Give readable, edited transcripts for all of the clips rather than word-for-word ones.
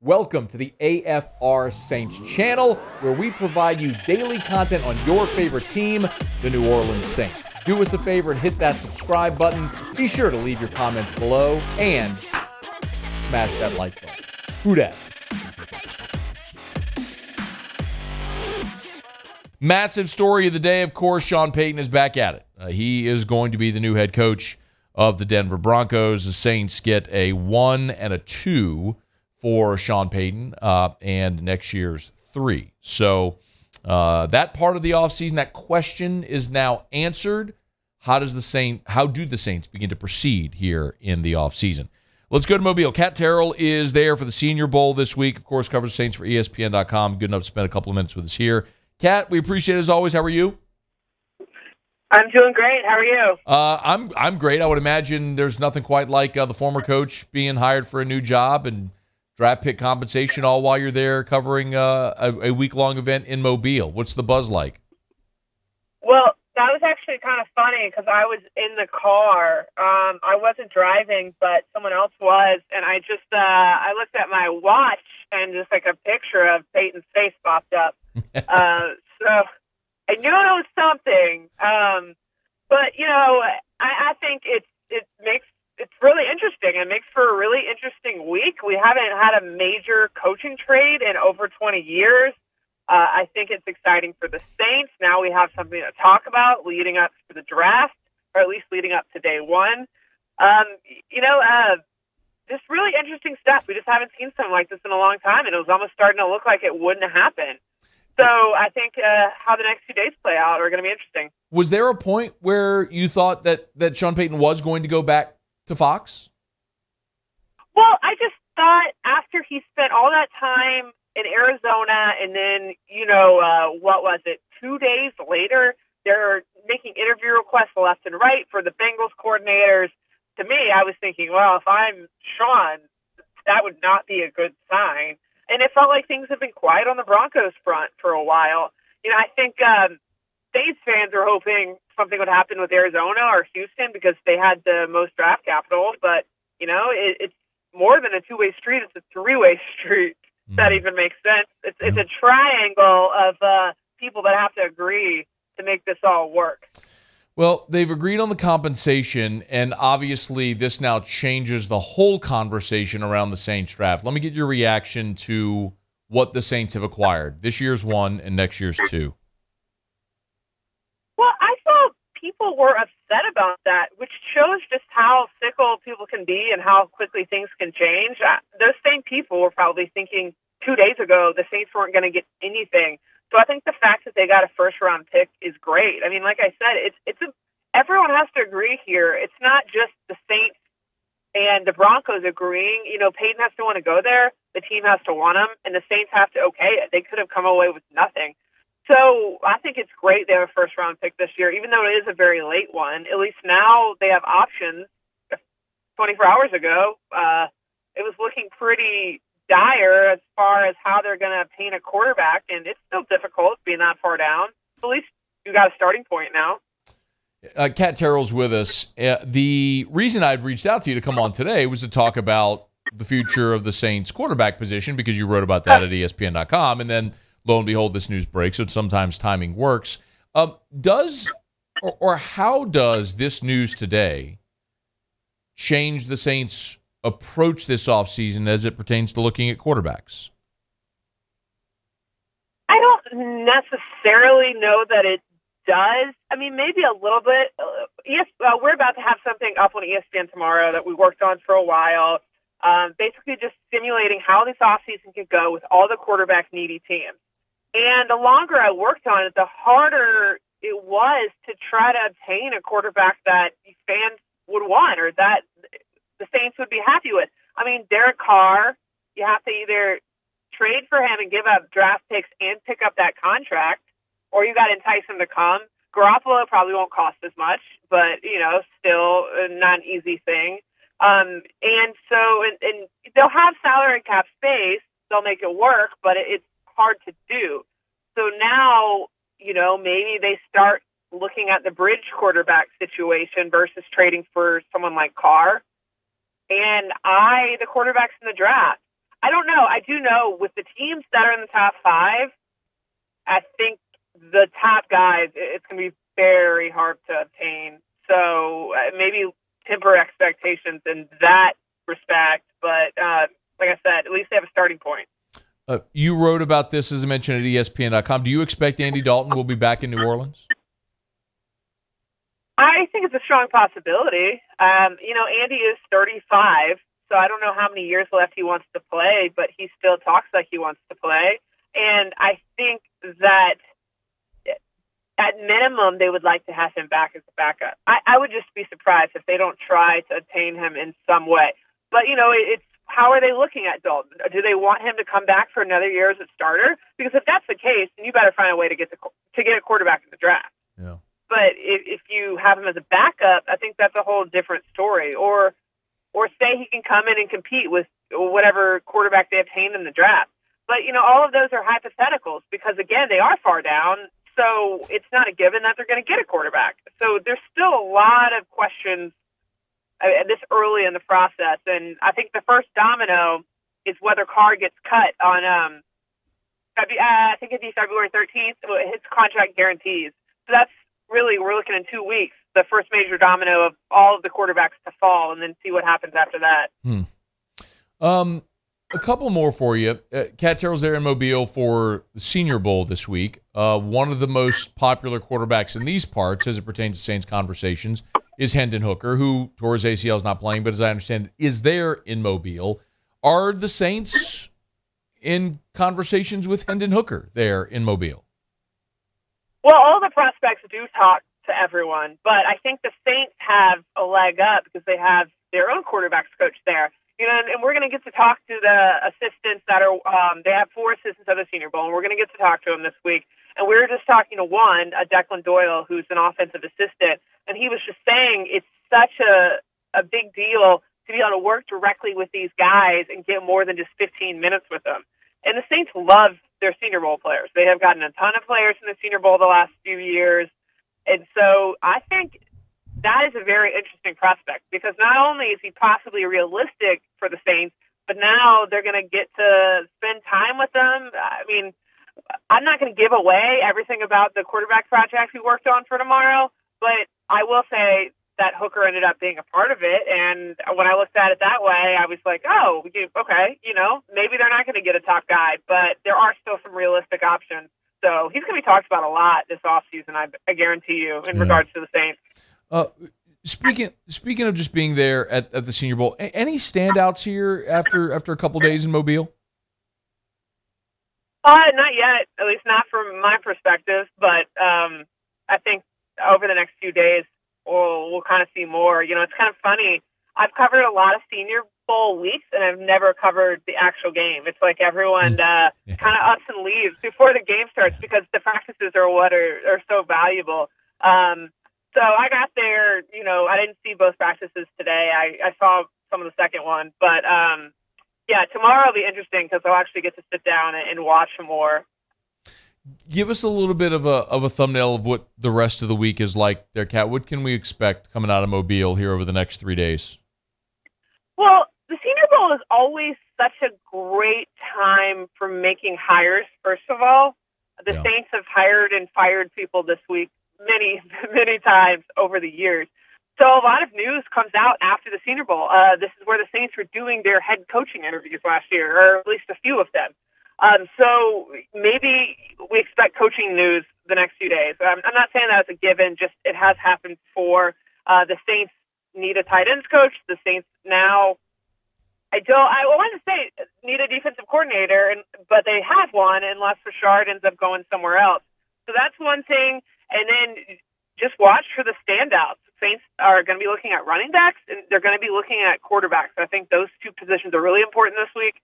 Welcome to the AFR Saints channel, where we provide you daily content on your favorite team, the New Orleans Saints. Do us a favor and hit that subscribe button. Be sure to leave your comments below and smash that like button. Who dat? Massive story of the day, of course. Sean Payton is back at it. He is going to be the new head coach of the Denver Broncos. The Saints get a 1 and a 2 for Sean Payton and next year's 3. So that part of the offseason, that question is now answered. How do the Saints begin to proceed here in the offseason? Let's go to Mobile. Cat Terrell is there for the Senior Bowl this week. Of course, covers Saints for ESPN.com. Good enough to spend a couple of minutes with us here. Cat, we appreciate it as always. How are you? I'm doing great. How are you? I'm great. I would imagine there's nothing quite like the former coach being hired for a new job and draft pick compensation all while you're there covering a week-long event in Mobile. What's the buzz like? Well, that was actually kind of funny because I was in the car. I wasn't driving, but someone else was, and I just I looked at my watch and just like a picture of Peyton's face popped up. So I knew it was something. But you know, I think it's really interesting. It makes for a really interesting week. We haven't had a major coaching trade in over 20 years. I think it's exciting for the Saints. Now we have something to talk about leading up to the draft, or at least leading up to day one. Just really interesting stuff. We just haven't seen something like this in a long time, and it was almost starting to look like it wouldn't happen. So I think how the next few days play out are going to be interesting. Was there a point where you thought that Sean Payton was going to go back to Fox? Well, I just thought after he spent all that time in Arizona, and then, 2 days later, they're making interview requests left and right for the Bengals coordinators. To me, I was thinking, well, if I'm Sean, that would not be a good sign. And it felt like things have been quiet on the Broncos front for a while. I think Saints fans are hoping something would happen with Arizona or Houston because they had the most draft capital. But, it's more than a two-way street. It's a three-way street. That even makes sense. It's a triangle of people that have to agree to make this all work. Well, they've agreed on the compensation, and obviously this now changes the whole conversation around the Saints draft. Let me get your reaction to what the Saints have acquired. This year's 1 and next year's 2. Well, I thought people were upset about that, which shows just how fickle people can be and how quickly things can change. Those same people were probably thinking 2 days ago the Saints weren't going to get anything. So I think the fact that they got a first-round pick is great. I mean, like I said, everyone has to agree here. It's not just the Saints and the Broncos agreeing. Peyton has to want to go there. The team has to want him, and the Saints have to okay it. They could have come away with nothing. So I think it's great they have a first-round pick this year, even though it is a very late one. At least now they have options. 24 hours ago, it was looking pretty dire as far as how they're going to obtain a quarterback, and it's still difficult being that far down. At least you got a starting point now. Cat Terrell's with us. The reason I'd reached out to you to come on today was to talk about the future of the Saints quarterback position because you wrote about that at ESPN.com, and then lo and behold, this news breaks, so sometimes timing works. How does this news today change the Saints' approach this offseason as it pertains to looking at quarterbacks? I don't necessarily know that it does. I mean, maybe a little bit. Yes, we're about to have something up on ESPN tomorrow that we worked on for a while, basically just simulating how this offseason could go with all the quarterback-needy teams. And the longer I worked on it, the harder it was to try to obtain a quarterback that fans would want or that the Saints would be happy with. I mean, Derek Carr, you have to either trade for him and give up draft picks and pick up that contract, or you got to entice him to come. Garoppolo probably won't cost as much, but, still not an easy thing. And they'll have salary cap space. They'll make it work, but it's hard to do. So now, maybe they start looking at the bridge quarterback situation versus trading for someone like Carr. And the quarterbacks in the draft, I don't know. I do know with the teams that are in the top 5, I think the top guys, it's going to be very hard to obtain. So maybe temper expectations in that respect. But like I said, at least they have a starting point. You wrote about this, as I mentioned, at ESPN.com. Do you expect Andy Dalton will be back in New Orleans? I think it's a strong possibility. Andy is 35, so I don't know how many years left he wants to play, but he still talks like he wants to play. And I think that at minimum, they would like to have him back as a backup. I would just be surprised if they don't try to attain him in some way. But, it's how are they looking at Dalton? Do they want him to come back for another year as a starter? Because if that's the case, then you better find a way to get a quarterback in the draft. Yeah. But if you have him as a backup, I think that's a whole different story. Or say he can come in and compete with whatever quarterback they obtain in the draft. But, all of those are hypotheticals because, again, they are far down. So it's not a given that they're going to get a quarterback. So there's still a lot of questions this early in the process. And I think the first domino is whether Carr gets cut on, I think it'd be February 13th, his contract guarantees. So that's really, we're looking in 2 weeks, the first major domino of all of the quarterbacks to fall, and then see what happens after that. A couple more for you. Cat Terrell's there in Mobile for the Senior Bowl this week. One of the most popular quarterbacks in these parts, as it pertains to Saints conversations, is Hendon Hooker, who tore his ACL, is not playing, but as I understand it, is there in Mobile. Are the Saints in conversations with Hendon Hooker there in Mobile? Well, all the prospects do talk to everyone, but I think the Saints have a leg up because they have their own quarterbacks coach there. And we're going to get to talk to the assistants that are, they have 4 assistants at the Senior Bowl, and we're going to get to talk to them this week. And we were just talking to one, Declan Doyle, who's an offensive assistant, and he was just saying it's such a big deal to be able to work directly with these guys and get more than just 15 minutes with them. And the Saints love their Senior Bowl players. They have gotten a ton of players in the Senior Bowl the last few years. And so I think that is a very interesting prospect because not only is he possibly realistic for the Saints, but now they're going to get to spend time with them. I mean, I'm not going to give away everything about the quarterback project we worked on for tomorrow, but I will say that Hooker ended up being a part of it. And when I looked at it that way, I was like, oh, okay, maybe they're not going to get a top guy, but there are still some realistic options. So he's going to be talked about a lot this offseason, I guarantee you, in regards to the Saints. Speaking of just being there at the Senior Bowl, any standouts here after a couple days in Mobile? Not yet, at least not from my perspective. But I think over the next few days, we'll kind of see more. It's kind of funny. I've covered a lot of Senior Bowl weeks, and I've never covered the actual game. It's like everyone kind of ups and leaves before the game starts because the practices are what are so valuable. So I got there, I didn't see both practices today. I saw some of the second one. But, tomorrow will be interesting because I'll actually get to sit down and watch more. Give us a little bit of a thumbnail of what the rest of the week is like there, Kat. What can we expect coming out of Mobile here over the next 3 days? Well, the Senior Bowl is always such a great time for making hires, first of all. The Saints have hired and fired people this week many, many times over the years. So a lot of news comes out after the Senior Bowl. This is where the Saints were doing their head coaching interviews last year, or at least a few of them. So maybe we expect coaching news the next few days. I'm not saying that as a given, just it has happened before. The Saints need a tight ends coach. The Saints now, I want to say need a defensive coordinator, but they have one unless Richard ends up going somewhere else. So that's one thing. And then just watch for the standouts. Saints are going to be looking at running backs, and they're going to be looking at quarterbacks. I think those two positions are really important this week.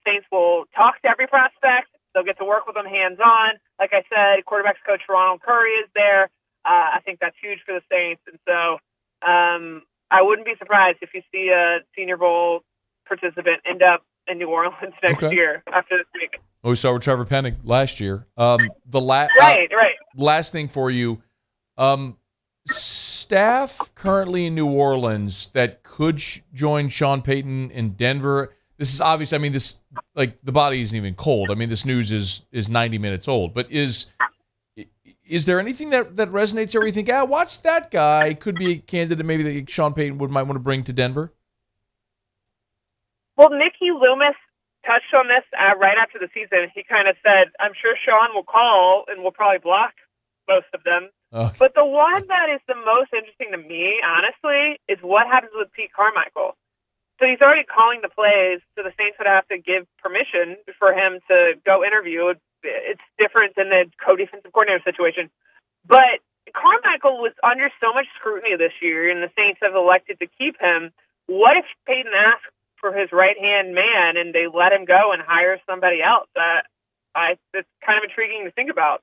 Saints will talk to every prospect. They'll get to work with them hands-on. Like I said, quarterbacks coach Ronald Curry is there. I think that's huge for the Saints. And so I wouldn't be surprised if you see a Senior Bowl participant end up in New Orleans next year after this week. Well, we saw with Trevor Penning last year. Right. Last thing for you. Staff currently in New Orleans that could join Sean Payton in Denver. this is obvious. I mean, this, like, the body isn't even cold. I mean, this news is 90 minutes old. But is there anything that resonates there where you think, watch that guy, could be a candidate maybe that Sean Payton might want to bring to Denver? Well, Mickey Loomis touched on this right after the season. He kind of said, I'm sure Sean will call and we'll probably block most of them. But the one that is the most interesting to me, honestly, is what happens with Pete Carmichael. So he's already calling the plays, so the Saints would have to give permission for him to go interview. It's different than the co-defensive coordinator situation. But Carmichael was under so much scrutiny this year, and the Saints have elected to keep him. What if Payton asks for his right-hand man and they let him go and hire somebody else? It's kind of intriguing to think about.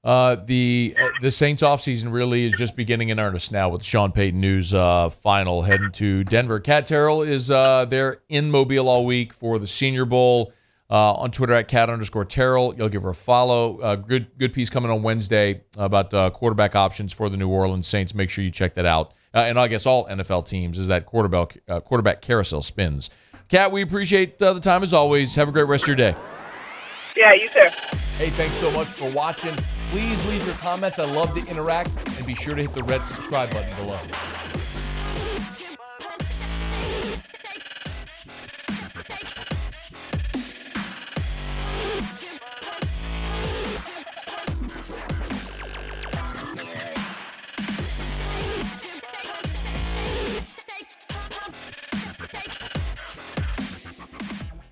The Saints offseason really is just beginning in earnest now with Sean Payton news final heading to Denver. Cat Terrell is there in Mobile all week for the Senior Bowl. On Twitter at @cat_Terrell. You'll give her a follow. Good piece coming on Wednesday about quarterback options for the New Orleans Saints. Make sure you check that out. And I guess all NFL teams is that quarterback carousel spins. Cat, we appreciate the time as always. Have a great rest of your day. Yeah, you too. Hey, thanks so much for watching. Please leave your comments. I love to interact. And be sure to hit the red subscribe button below.